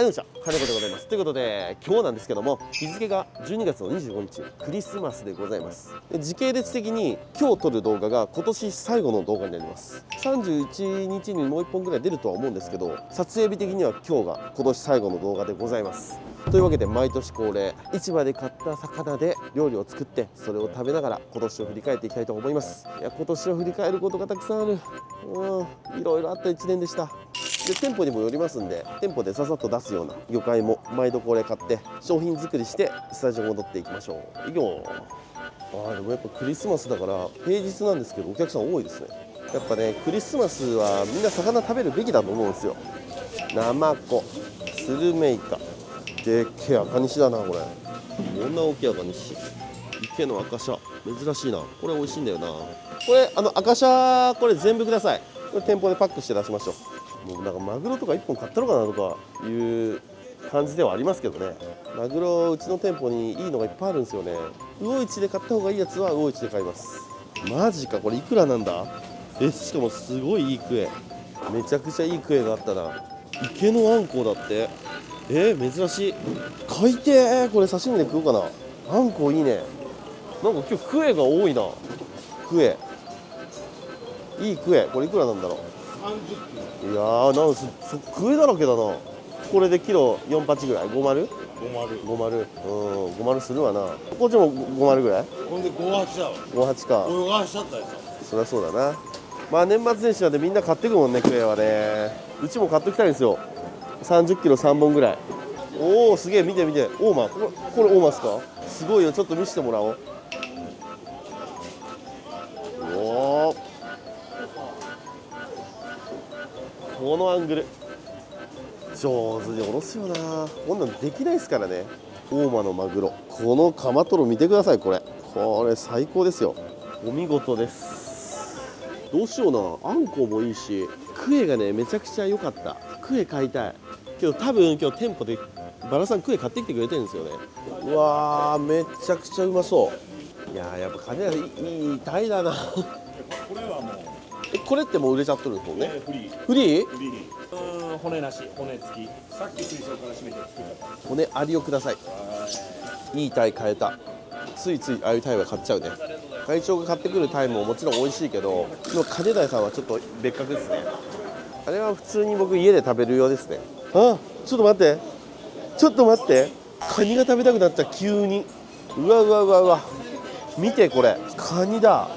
はい、どうも金子でございます。ということで、今日なんですけども、日付が12月の25日、クリスマスでございます。で時系列的に今日撮る動画が今年最後の動画になります。31日にもう1本ぐらい出るとは思うんですけど、撮影日的には今日が今年最後の動画でございます。というわけで毎年恒例、市場で買った魚で料理を作ってそれを食べながら今年を振り返っていきたいと思います。いや、今年を振り返ることがたくさんある。いろいろあった1年でした。で店舗にもよりますんで、店舗でささっと出すような魚介も毎度これ買って商品作りしてスタジオ戻っていきましょう。でもやっぱクリスマスだから平日なんですけどお客さん多いですね。やっぱね、クリスマスはみんな魚食べるべきだと思うんですよ。ナマコ、スルメイカ、でっけえ赤西だな。これこんな大きい赤西、池の赤シャ珍しいな。これ美味しいんだよな。これ赤シャこれ全部ください。これ店舗でパックして出しましょう。もうなんかマグロとか1本買ったのかなとかいう感じではありますけどね。マグロうちの店舗にいいのがいっぱいあるんですよね。魚市で買った方がいいやつは魚市で買います。マジか、これいくらなんだ。しかもすごいいいクエ、めちゃくちゃいいクエがあったな。池のあんこうだって。珍しい。買いてー。これ刺身で食おうかな。あんこういいね。なんか今日クエが多いな。クエいいクエ。これいくらなんだろう。いやー、なんすクエだらけだな。これでキロ48ぐらい。50？ 50。50するわな。こっちも50ぐらい。ほんで58だわ。58か。泳がしちゃったやつ。そりゃそうだな。まあ年末年始なんでみんな買ってくもんね、クエはね。うちも買ってきたいんですよ。30キロ3本ぐらい。おお、すげえ。見て見て、大間。これ大間っすか。すごいよ。ちょっと見せてもらおう。おお、このアングル上手におろすよな。こんなんできないですからね。大間のマグロ、このカマトロ見てください。これ最高ですよ。お見事です。どうしような。あんこもいいしクエがねめちゃくちゃ良かった。クエ買いたいけど多分今日店舗でバラさんクエ買ってきてくれてるんですよね。うわー、めちゃくちゃうまそう。いやー、やっぱ金がいいタイだな。これはもうこれってもう売れちゃってるんですもんね。フリーフリー。骨なし、骨付き。さっき水槽から締めて作った。骨ありをください。いいタイ買えた。ついついああいうタイは買っちゃうね。会長が買ってくるタイももちろん美味しいけど、金田さんはちょっと別格ですね。あれは普通に僕家で食べるようですね。ちょっと待って、カニが食べたくなった急に。うわ、見てこれ、カニだ。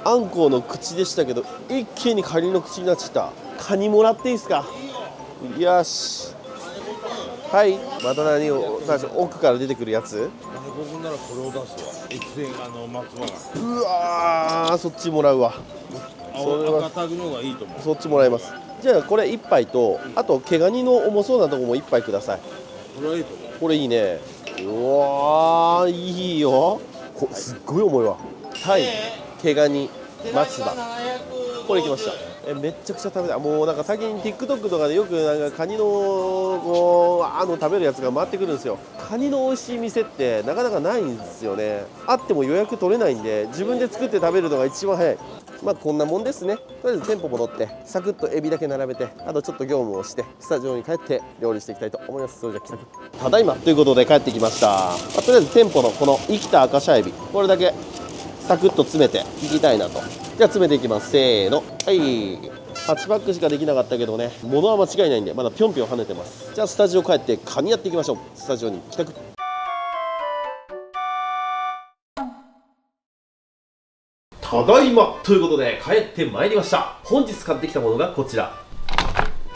あんこうの口でしたけど一気にカニの口になっちゃった。カニもらっていいですか。よし、はい。また何を奥から出てくるやつ。僕ならこれを出すわ。越前松葉が。うわー、そっちもらうわ。それは赤タグの方がいいと思う。そっちもらいます。じゃあこれ1杯と、あと毛ガニの重そうなとこも1杯ください。これはいいと思う。これいいね。うわー、いいよ。すっごい重いわ。タイ、毛ガニ、松葉、これいきました。めっちゃくちゃ食べたい。もうなんか最近 TikTok とかでよくなんかカニの食べるやつが回ってくるんですよ。カニの美味しい店ってなかなかないんですよね。あっても予約取れないんで、自分で作って食べるのが一番早い。まあこんなもんですね。とりあえず店舗戻ってサクッとエビだけ並べて、あとちょっと業務をしてスタジオに帰って料理していきたいと思います。それじゃあ帰宅。ただいまということで帰ってきました。とりあえず店舗のこの生きたアカシャエビ、これだけサクッと詰めていきたいなと。じゃあ詰めていきます。せーの。はい、8パックしかできなかったけどね、物は間違いないんでまだぴょんぴょん跳ねてます。じゃあスタジオ帰ってカニやっていきましょう。スタジオに帰宅。ただいまということで帰ってまいりました。本日買ってきたものがこちら、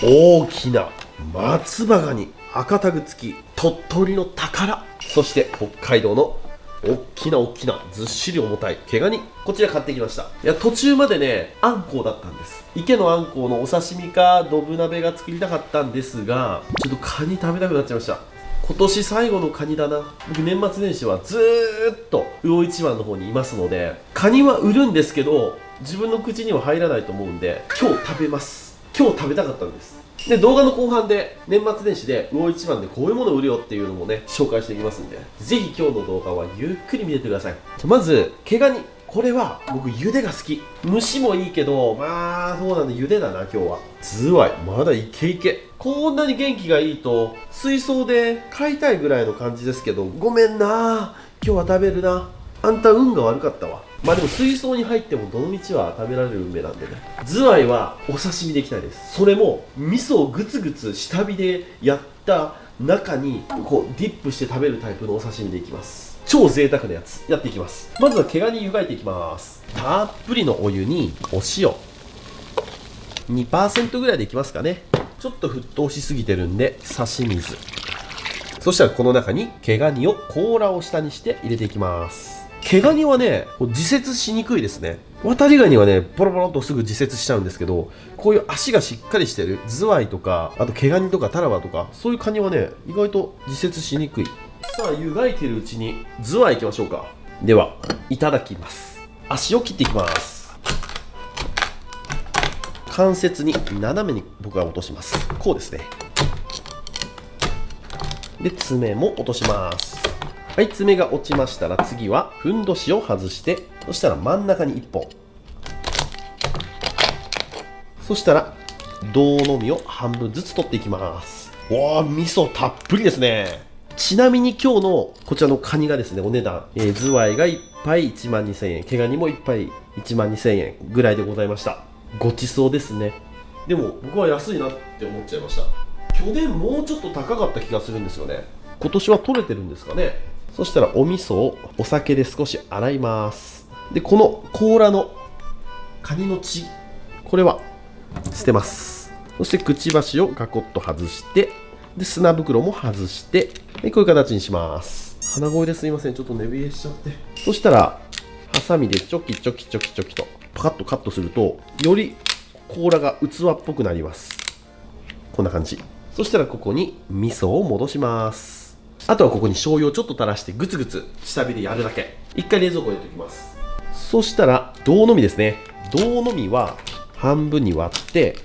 大きな松葉ガニ、赤タグ付き、鳥取の宝、そして北海道の大きなずっしり重たい毛ガニ、こちら買ってきました。いや、途中までねあんこうだったんです。池のあんこうのお刺身かドブ鍋が作りたかったんですが、ちょっとカニ食べたくなっちゃいました。今年最後のカニだな。僕年末年始はずーっと魚市場の方にいますので、カニは売るんですけど自分の口には入らないと思うんで、今日食べます。今日食べたかったんです。で、動画の後半で年末年始で魚市場でこういうものを売るよっていうのもね紹介していきますんで、ぜひ今日の動画はゆっくり見ててください。まず毛ガニ、これは僕茹でが好き。蒸しもいいけど、まあそうなんで茹でだな今日は。ズワイまだイケイケ。こんなに元気がいいと水槽で飼いたいぐらいの感じですけど、ごめんな、今日は食べるな。あんた運が悪かったわ。まあでも水槽に入ってもどの道は食べられる運命なんでね。ズワイはお刺身でいきたいです。それも味噌をグツグツ下火でやった中にこうディップして食べるタイプのお刺身でいきます。超贅沢なやつやっていきます。まずは毛ガニ湯がいていきます。たっぷりのお湯にお塩 2% ぐらいでいきますかね。ちょっと沸騰しすぎてるんで差し水。そしたらこの中に毛ガニを甲羅を下にして入れていきます。毛ガニはねこう自節しにくいですね。渡りガニはねポロポロっとすぐ自節しちゃうんですけど、こういう足がしっかりしてるズワイとか、あと毛ガニとかタラバとかそういうカニはね意外と自節しにくい。さあ湯がいてるうちにズワイいきましょうか。ではいただきます。足を切っていきます。関節に斜めに僕は落とします。こうですね。で爪も落とします。はい、爪が落ちましたら次はふんどしを外して、そしたら真ん中に1本、そしたら胴の身を半分ずつ取っていきます。わあ、味噌たっぷりですね。ちなみに今日のこちらのカニがですね、お値段、ズワイが1杯1万2000円、毛ガニも1杯1万2000円ぐらいでございました。ごちそうですね。でも僕は安いなって思っちゃいました。去年もうちょっと高かった気がするんですよね。今年は取れてるんですかね。そしたらお味噌をお酒で少し洗います。でこの甲羅のカニの血、これは捨てます。そしてくちばしをガコッと外して、で砂袋も外して、こういう形にします。鼻声ですいません、ちょっと寝冷えしちゃって。そしたらハサミでチョキチョキチョキチョキとパカッとカットすると、より甲羅が器っぽくなります。こんな感じ。そしたらここに味噌を戻します。あとはここに醤油をちょっと垂らしてグツグツ下火でやるだけ。一回冷蔵庫に入れておきます。そしたら胴の身ですね。胴の身は半分に割って、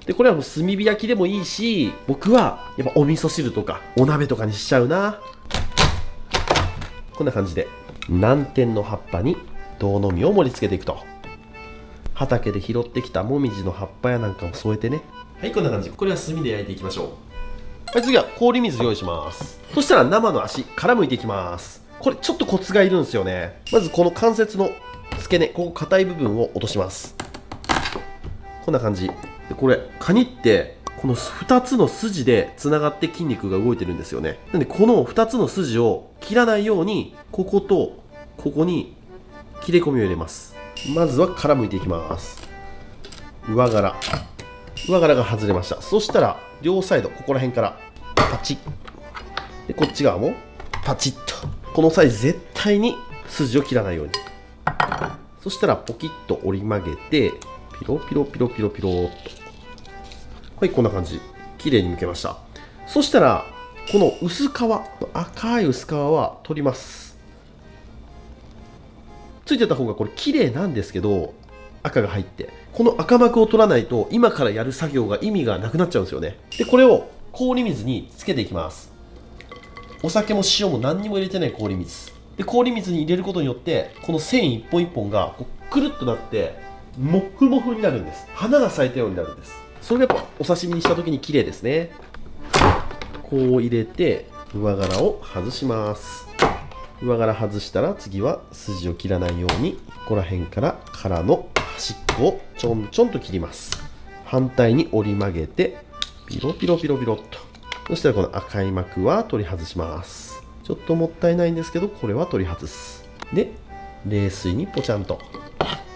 でこれはもう炭火焼きでもいいし、僕はやっぱお味噌汁とかお鍋とかにしちゃうな。こんな感じで南天の葉っぱに胴の身を盛り付けていくと。畑で拾ってきたもみじの葉っぱやなんかも添えてね。はい、こんな感じ。これは炭で焼いていきましょう。はい、次は氷水用意します。そしたら生の足からむいていきます。これちょっとコツがいるんですよね。まずこの関節の付け根、ここ硬い部分を落とします。こんな感じで、これカニってこの2つの筋でつながって筋肉が動いてるんですよね。なんでこの2つの筋を切らないように、こことここに切れ込みを入れます。まずはからむいていきます。上柄が外れました。そしたら両サイドここら辺からパチッで、こっち側もパチッと。この際絶対に筋を切らないように。そしたらポキッと折り曲げてピロピロピロピロピロっと。はい、こんな感じ。綺麗に剥けました。そしたらこの薄皮、赤い薄皮は取ります。ついてた方がこれ綺麗なんですけど、赤が入って、この赤膜を取らないと今からやる作業が意味がなくなっちゃうんですよね。でこれを氷水につけていきます。お酒も塩も何にも入れてない氷水で、氷水に入れることによってこの繊維一本一本がこうくるっとなってモフモフになるんです。花が咲いたようになるんです。それがやっぱお刺身にした時に綺麗ですね。こう入れて上殻を外します。上殻外したら次は筋を切らないように、ここら辺から殻の端っこをちょんちょんと切ります。反対に折り曲げてピロピロピロピロっと。そしたらこの赤い膜は取り外します。ちょっともったいないんですけど、これは取り外す。で冷水にポチャンと、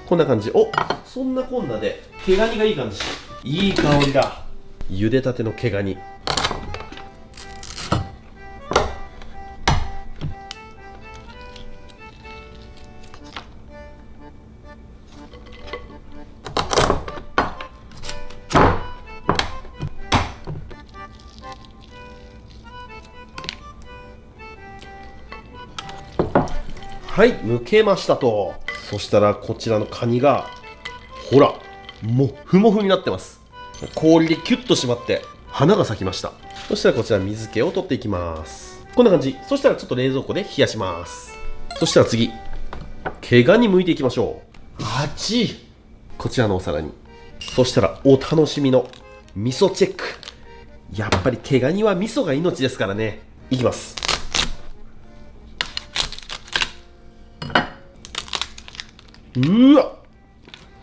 こんな感じ。お、そんなこんなで毛ガニがいい感じ、いい香りだ。茹でたての毛ガニ。はい、剥けましたと。そしたらこちらのカニがほらもふもふになってます。氷でキュッと締まって花が咲きました。そしたらこちら水気を取っていきます。こんな感じ。そしたらちょっと冷蔵庫で冷やします。そしたら次毛ガニ剥いていきましょう。あち、こちらのお皿に。そしたらお楽しみの味噌チェック。やっぱり毛ガニは味噌が命ですからね。いきます。うわ、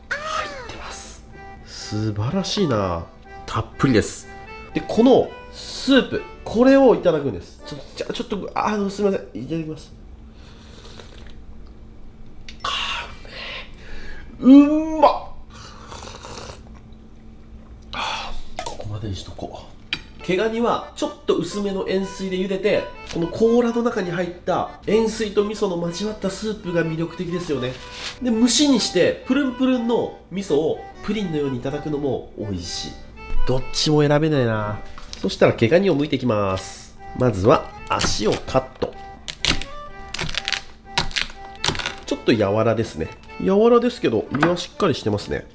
入ってます。素晴らしいな。たっぷりです。でこのスープ、これをいただくんです。ちょっとすみません、いただきます。うんまっ。ここまでにしとこう。毛ガニはちょっと薄めの塩水で茹でて、この甲羅の中に入った塩水と味噌の交わったスープが魅力的ですよね。で蒸しにしてプルンプルンの味噌をプリンのようにいただくのも美味しい。どっちも選べないな。そしたら毛ガニを剥いていきます。まずは足をカット。ちょっと柔らですね。柔らですけど身はしっかりしてますね。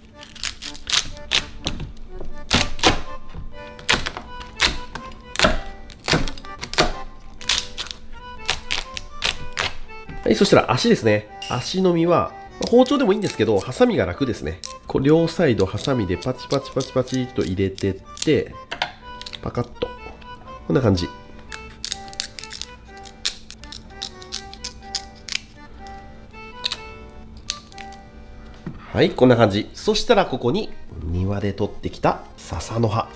はい、そしたら足ですね。足の身は包丁でもいいんですけど、ハサミが楽ですね。こう両サイドハサミでパチパチパチパチと入れてって、パカッとこんな感じ。はい、こんな感じ。そしたらここに庭で取ってきた笹の葉。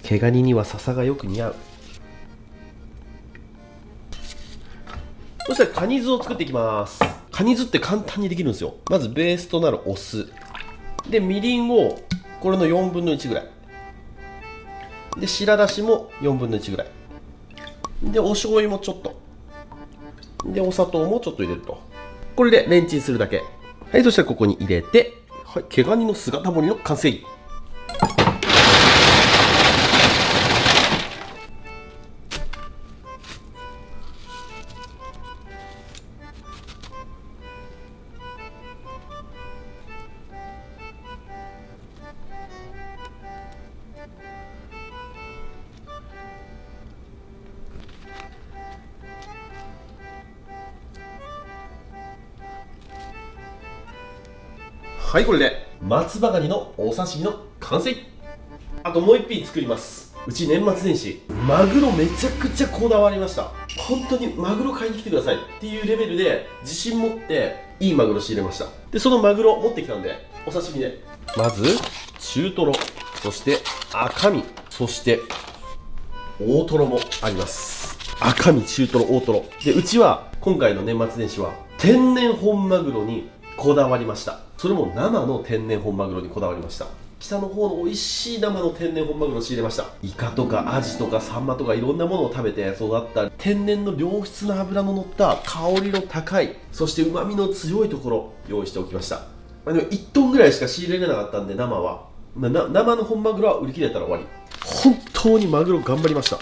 毛ガニには笹がよく似合う。そしたらカニ酢を作っていきます。カニ酢って簡単にできるんですよ。まずベースとなるお酢で、みりんをこれの4分の1ぐらいで、白だしも4分の1ぐらいで、お醤油もちょっとで、お砂糖もちょっと入れると。これでレンチンするだけ。はい、そしたらここに入れて、はい、毛ガニの姿盛りの完成。はい、これで松葉ガニのお刺身の完成。あともう一品作ります。うち年末年始マグロめちゃくちゃこだわりました。本当にマグロ買いに来てくださいっていうレベルで自信持っていいマグロ仕入れました。でそのマグロ持ってきたんで、お刺身でまず中トロ、そして赤身、そして大トロもあります。赤身、中トロ、大トロで、うちは今回の年末年始は天然本マグロにこだわりました。それも生の天然本マグロにこだわりました。北の方の美味しい生の天然本マグロを仕入れました。イカとかアジとかサンマとかいろんなものを食べて育った天然の良質な脂の乗った香りの高い、そして旨味の強いところ用意しておきました。でも1トンぐらいしか仕入れれなかったんで、生は、生の本マグロは売り切れたら終わり。本当にマグロ頑張りました。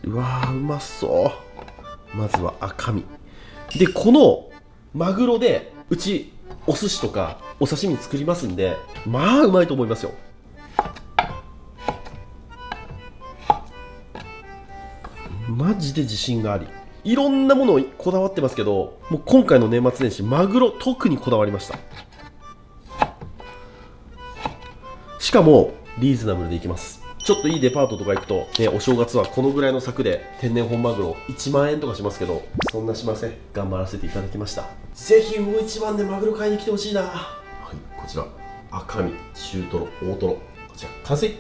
うわー、うまそう。まずは赤身で、このマグロでうちお寿司とかお刺身作りますんで、まあうまいと思いますよ。マジで自信があり、いろんなものをこだわってますけど、もう今回の年末年始マグロ特にこだわりました。しかもリーズナブルでいきます。ちょっといいデパートとか行くと、ね、お正月はこのぐらいの柵で天然本マグロ1万円とかしますけど、そんなしません。頑張らせていただきました。ぜひ魚一番でマグロ買いに来てほしいな。はい、こちら赤身、中トロ、大トロ、こちら完成。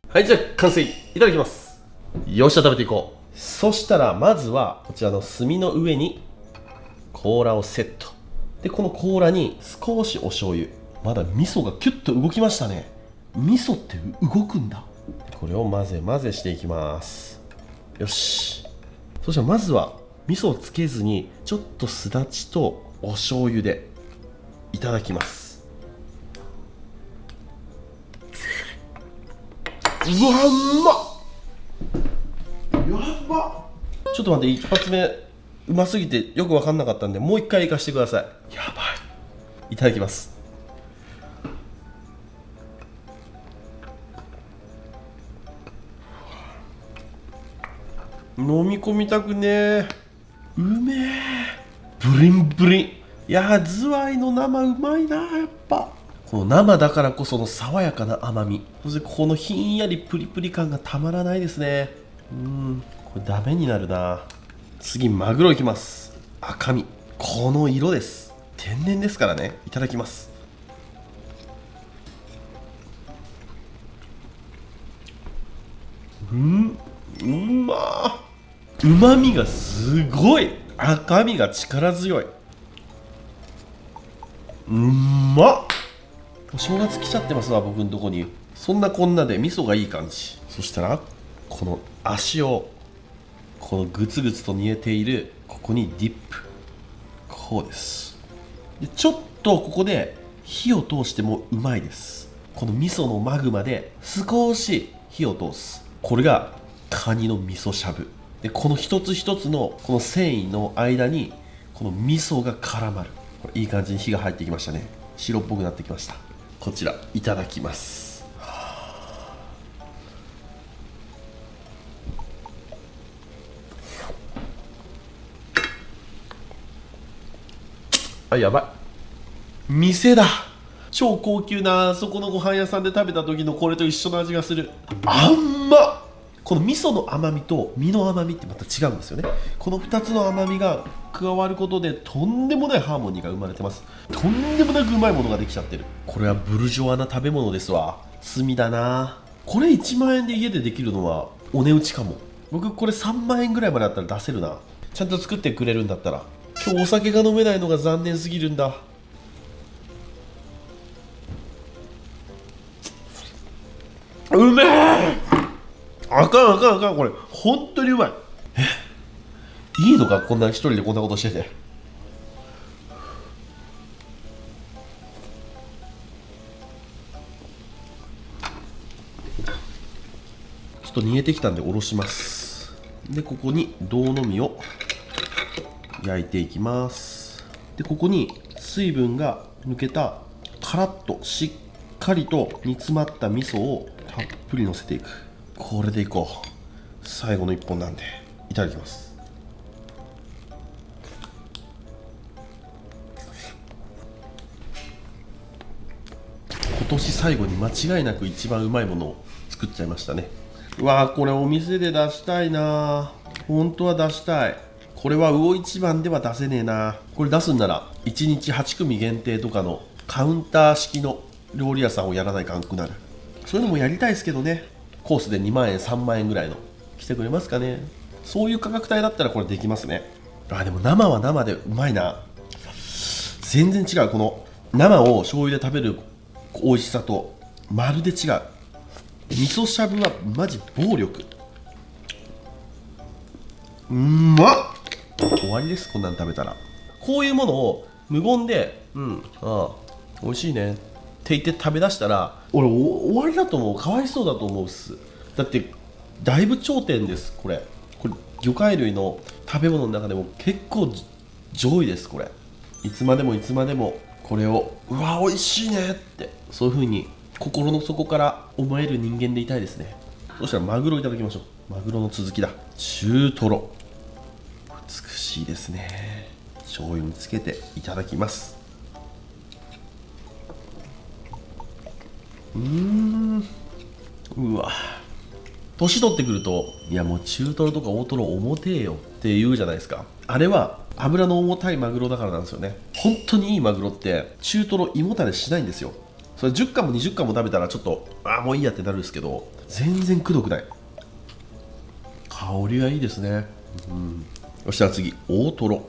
はい、じゃあ完成。いただきます。よっしゃ、食べていこう。そしたらまずはこちらの炭の上に甲羅をセットで、この甲羅に少しお醤油、まだ味噌がキュッと動きましたね。味噌って動くんだ。これを混ぜ混ぜしていきます。よし。そしたらまずは味噌をつけずにちょっとすだちとお醤油でいただきます。うわ、うまっ、やばっ。ちょっと待って、一発目うますぎてよく分かんなかったんで、もう一回いかしてください。やばい。いただきます。飲み込みたくねえ。うめえ。ブリンブリン。いやー、ズワイの生うまいな。やっぱこの生だからこその爽やかな甘み、そしてこのひんやりプリプリ感がたまらないですね。これダメになるな。次マグロいきます。赤身、この色です。天然ですからね。いただきます。うまー。うまみがすごい。赤みが力強い。まっ。正月来ちゃってますわ、僕のとこに。そんなこんなで味噌がいい感じ。そしたらこの足を、このグツグツと煮えているここにディップ。こうです。でちょっとここで火を通してもうまいです。この味噌のマグマで少し火を通す。これがカニの味噌しゃぶで、この一つ一つのこの繊維の間にこの味噌が絡まる。これいい感じに火が入ってきましたね。白っぽくなってきました。こちらいただきます。あ、やばい。店だ。超高級なそこのご飯屋さんで食べた時のこれと一緒の味がする。あんまっ。この味噌の甘みと身の甘みってまた違うんですよね。この2つの甘みが加わることでとんでもないハーモニーが生まれてます。とんでもなくうまいものができちゃってる。これはブルジョワな食べ物ですわ。罪だな。これ1万円で家でできるのはお値打ちかも。僕これ3万円ぐらいまであったら出せるな。ちゃんと作ってくれるんだったら。今日お酒が飲めないのが残念すぎるんだ。うめえ。あかんあかんあかん。これ本当にうまい。いいのか、こんな一人でこんなことしてて。ちょっと煮えてきたんでおろします。でここに銅の実を焼いていきます。でここに水分が抜けたカラッとしっかりと煮詰まった味噌をたっぷりのせていく。これでいこう。最後の一本なんでいただきます。今年最後に間違いなく一番うまいものを作っちゃいましたね。うわー、これお店で出したいな。本当は出したい。これは魚一番では出せねえな。これ出すんなら1日8組限定とかのカウンター式の料理屋さんをやらないかんくなる。そういうのもやりたいですけどね。コースで2万円3万円ぐらいの来てくれますかね。そういう価格帯だったらこれできますね。あ、でも生は生でうまいな。全然違う。この生を醤油で食べる美味しさとまるで違う。味噌しゃぶはマジ暴力。うまっ。終わりです。こんなん食べたら。こういうものを無言で美味しいねって言って食べだしたら俺終わりだと思う。かわいそうだと思うっす。だってだいぶ頂点です。これ魚介類の食べ物の中でも結構上位です。これいつまでもいつまでもこれをうわ美味しいねってそういう風に心の底から思える人間でいたいですね。そしたらマグロいただきましょう。マグロの続きだ。中トロ美しいですね。醤油につけていただきます。うわ年取ってくるといやもう中トロとか大トロ重てえよって言うじゃないですか。あれは脂の重たいマグロだからなんですよね。本当にいいマグロって中トロ胃もたれしないんですよ。それ10貫も20貫も食べたらちょっともういいやってなるんですけど全然くどくない。香りがいいですね。そしたら次大トロ。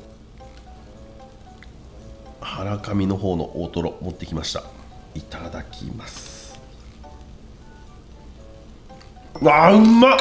腹かみの方の大トロ持ってきました。いただきます。わあうまっ。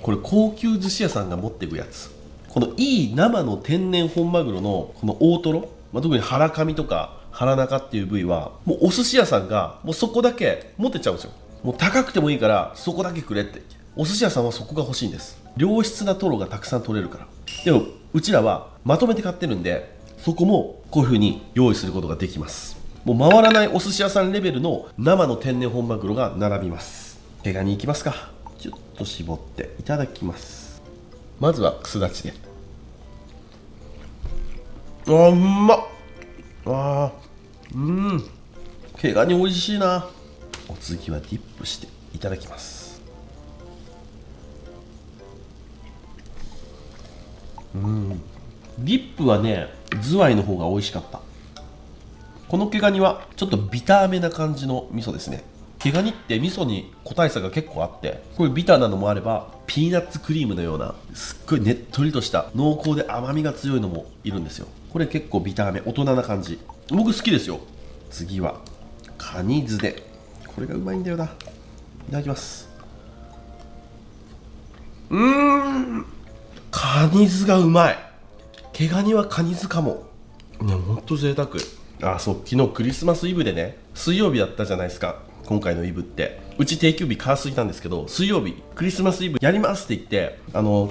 これ高級寿司屋さんが持っていくやつ。このいい生の天然本マグロのこの大トロ、特に腹かみとか腹中っていう部位はもうお寿司屋さんがもうそこだけ持ってっちゃうんですよ。もう高くてもいいからそこだけくれって。お寿司屋さんはそこが欲しいんです。良質なトロがたくさん取れるから。でもうちらはまとめて買ってるんで、そこもこういう風に用意することができます。もう回らないお寿司屋さんレベルの生の天然本マグロが並びます。毛ガニいきますか。ちょっと絞っていただきます。まずはくすだちで。うまっ。毛ガニ美味しいな。お次はディップしていただきます。ディップはね、ズワイの方が美味しかった。この毛ガニはちょっとビターめな感じの味噌ですね。毛ガニって味噌に個体差が結構あって、こういうビターなのもあればピーナッツクリームのようなすっごいねっとりとした濃厚で甘みが強いのもいるんですよ。これ結構ビターめ、大人な感じ、僕好きですよ。次はカニ酢で、これがうまいんだよな。いただきます。カニ酢がうまい。毛ガニはカニ酢かもね。ほんと贅沢。そう、昨日クリスマスイブでね、水曜日だったじゃないですか。今回のイブってうち定休日火水なんですけど、水曜日クリスマスイブやりますって言って、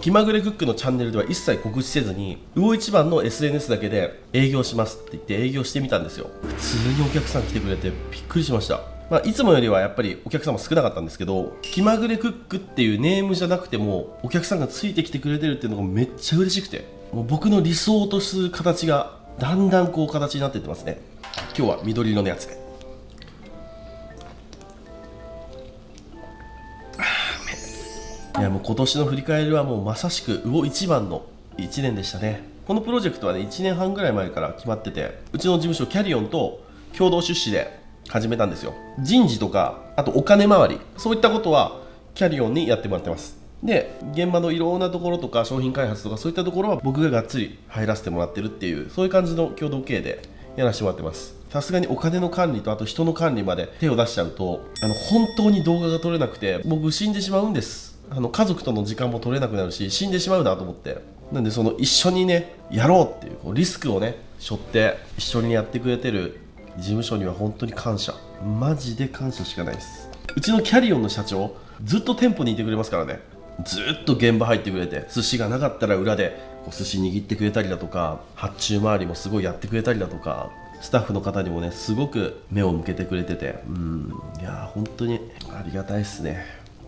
気まぐれクックのチャンネルでは一切告知せずに魚一番の SNS だけで営業しますって言って営業してみたんですよ。普通にお客さん来てくれてびっくりしました。いつもよりはやっぱりお客さんも少なかったんですけど、気まぐれクックっていうネームじゃなくてもお客さんがついてきてくれてるっていうのがめっちゃ嬉しくて、もう僕の理想とする形がだんだんこう形になっていってますね。今日は緑色のやつで。いやもう今年の振り返りはもうまさしく魚一番の1年でしたね。このプロジェクトはね、1年半ぐらい前から決まってて、うちの事務所キャリオンと共同出資で始めたんですよ。人事とかあとお金回り、そういったことはキャリオンにやってもらってます。で現場のいろんなところとか商品開発とかそういったところは僕ががっつり入らせてもらってるっていう、そういう感じの共同経営でやらせてもらってます。さすがにお金の管理とあと人の管理まで手を出しちゃうと本当に動画が撮れなくて僕死んでしまうんです。家族との時間も取れなくなるし死んでしまうなと思って、なんでその一緒にねやろうっていう、リスクをね背負って一緒にやってくれてる事務所には本当に感謝、マジで感謝しかないです。うちのキャリオンの社長ずっと店舗にいてくれますからね。ずっと現場入ってくれて、寿司がなかったら裏で寿司握ってくれたりだとか、発注周りもすごいやってくれたりだとか、スタッフの方にもねすごく目を向けてくれてて、いや本当にありがたいですね。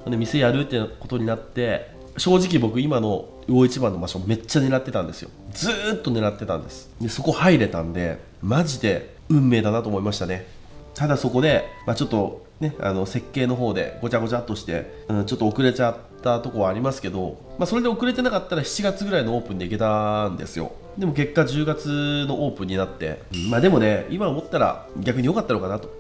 で店やるってことになって、正直僕今の魚一番の場所めっちゃ狙ってたんですよ。ずーっと狙ってたんです。でそこ入れたんでマジで運命だなと思いましたね。ただそこで、ちょっとね設計の方でごちゃごちゃっとして、ちょっと遅れちゃったとこはありますけど、それで遅れてなかったら7月ぐらいのオープンでいけたんですよ。でも結果10月のオープンになって、でもね今思ったら逆に良かったのかなと、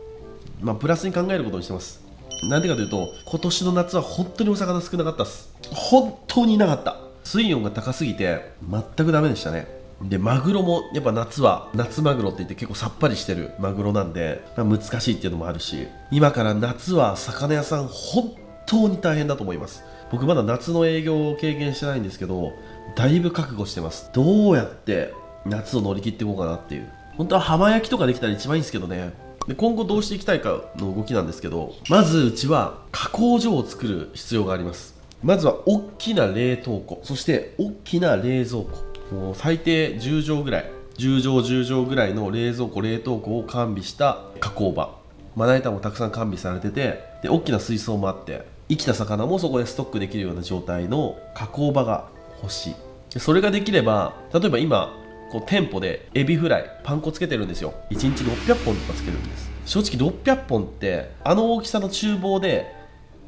プラスに考えることにしてます。なんでかというと、今年の夏は本当にお魚少なかったです。本当になかった。水温が高すぎて全くダメでしたね。でマグロもやっぱ夏は夏マグロって言って結構さっぱりしてるマグロなんで、難しいっていうのもあるし、今から夏は魚屋さん本当に大変だと思います。僕まだ夏の営業を経験してないんですけど、だいぶ覚悟してます。どうやって夏を乗り切っていこうかなっていう。本当は浜焼きとかできたら一番いいんですけどね。で今後どうしていきたいかの動きなんですけど、まずうちは加工場を作る必要があります。まずは大きな冷凍庫、そして大きな冷蔵庫、もう最低10畳ぐらい、10畳10畳ぐらいの冷蔵庫冷凍庫を完備した加工場、まな板もたくさん完備されてて、で大きな水槽もあって、生きた魚もそこでストックできるような状態の加工場が欲しい。でそれができれば、例えば今こう店舗でエビフライパン粉つけてるんですよ。1日600本とかつけるんです。正直600本って大きさの厨房で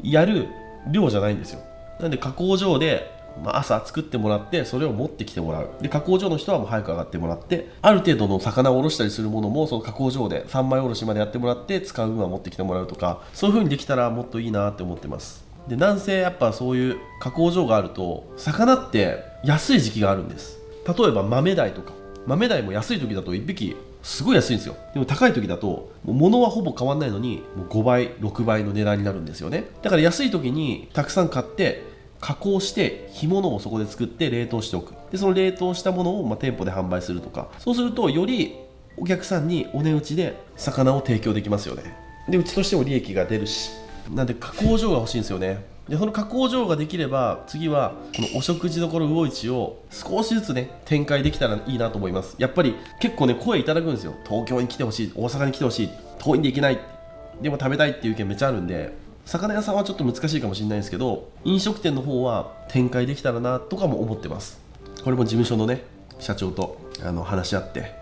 やる量じゃないんですよ。なんで加工場で、朝作ってもらってそれを持ってきてもらう。で加工場の人はもう早く上がってもらって、ある程度の魚をおろしたりするものもその加工場で3枚おろしまでやってもらって使う分は持ってきてもらうとか、そういう風にできたらもっといいなって思ってます。でなんせやっぱそういう加工場があると魚って安い時期があるんです。例えば豆鯛とか、豆鯛も安い時だと1匹すごい安いんですよ。でも高い時だと物はほぼ変わらないのにもう5倍6倍の値段になるんですよね。だから安い時にたくさん買って加工して干物をそこで作って冷凍しておく。でその冷凍したものを店舗で販売するとか、そうするとよりお客さんにお値打ちで魚を提供できますよね。でうちとしても利益が出るし、なんで加工場が欲しいんですよね。でその加工場ができれば次はこのお食事処魚市を少しずつね展開できたらいいなと思います。やっぱり結構ね声いただくんですよ。東京に来てほしい、大阪に来てほしい、遠いんで行けない、でも食べたいっていう意見めっちゃあるんで、魚屋さんはちょっと難しいかもしれないんですけど、飲食店の方は展開できたらなとかも思ってます。これも事務所のね社長と話し合って、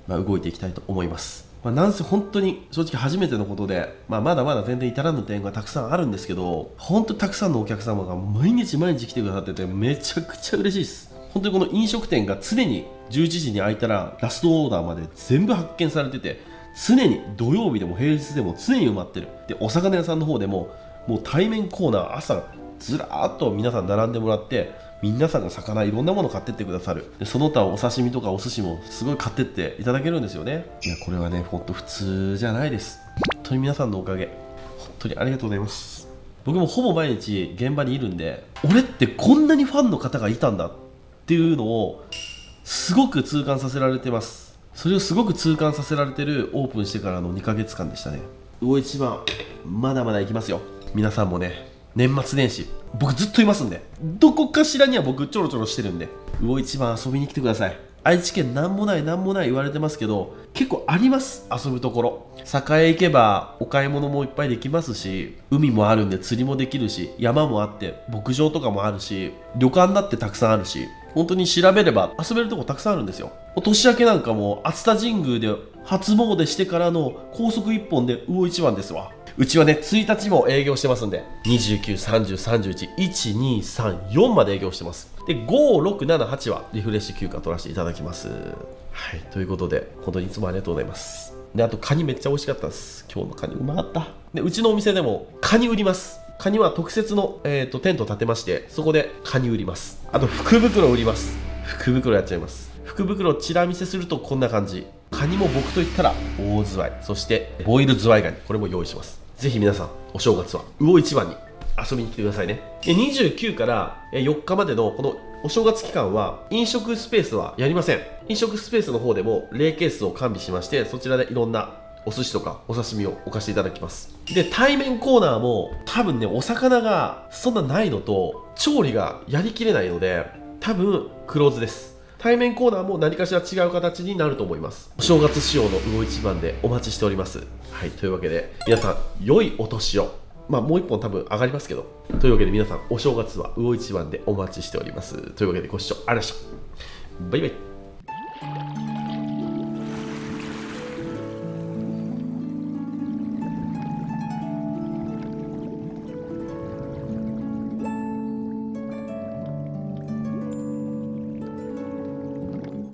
動いていきたいと思います。なんせ本当に正直初めてのことで、まだまだ全然至らぬ点がたくさんあるんですけど、本当にたくさんのお客様が毎日毎日来てくださっててめちゃくちゃ嬉しいです。本当にこの飲食店が常に11時に開いたらラストオーダーまで全部発見されてて、常に土曜日でも平日でも常に埋まってる。でお魚屋さんの方でももう対面コーナー朝ずらーっと皆さん並んでもらって、皆さんが魚いろんなもの買ってってくださる。でその他お刺身とかお寿司もすごい買ってっていただけるんですよね。いやこれはねほんと普通じゃないです。本当に皆さんのおかげ本当にありがとうございます。僕もほぼ毎日現場にいるんで、俺ってこんなにファンの方がいたんだっていうのをすごく痛感させられてます。それをすごく痛感させられてるオープンしてからの2ヶ月間でしたね。魚市場まだまだ行きますよ。皆さんもね年末年始僕ずっといますんで、どこかしらには僕ちょろちょろしてるんで、魚市場遊びに来てください。愛知県なんもないなんもない言われてますけど、結構あります。遊ぶところ栄行けばお買い物もいっぱいできますし、海もあるんで釣りもできるし、山もあって牧場とかもあるし、旅館だってたくさんあるし、本当に調べれば遊べるとこたくさんあるんですよ。年明けなんかも熱田神宮で初詣してからの高速1本で魚市場ですわ。うちはね1日も営業してますんで、29、30、31、1、2、3、4まで営業してます。で5、6、7、8はリフレッシュ休暇取らせていただきます。はい、ということで本当にいつもありがとうございます。であとカニめっちゃ美味しかったです。今日のカニうまかった。でうちのお店でもカニ売ります。カニは特設の、テント立てまして、そこでカニ売ります。あと福袋売ります。福袋やっちゃいます。福袋チラ見せするとこんな感じ。カニも僕といったら大ズワイ、そしてボイルズワイガニ、これも用意します。ぜひ皆さんお正月は魚市場に遊びに来てくださいね。29から4日までのこのお正月期間は飲食スペースはやりません。飲食スペースの方でも冷ケースを完備しまして、そちらでいろんなお寿司とかお刺身を置かせていただきます。で対面コーナーも多分ねお魚がそんなないのと調理がやりきれないので多分クローズです。対面コーナーも何かしら違う形になると思います。お正月仕様の魚市場でお待ちしております。はい、というわけで皆さん良いお年を。もう一本多分上がりますけど、というわけで皆さんお正月は魚市場でお待ちしております。というわけでご視聴ありがとうございました。バイバイ。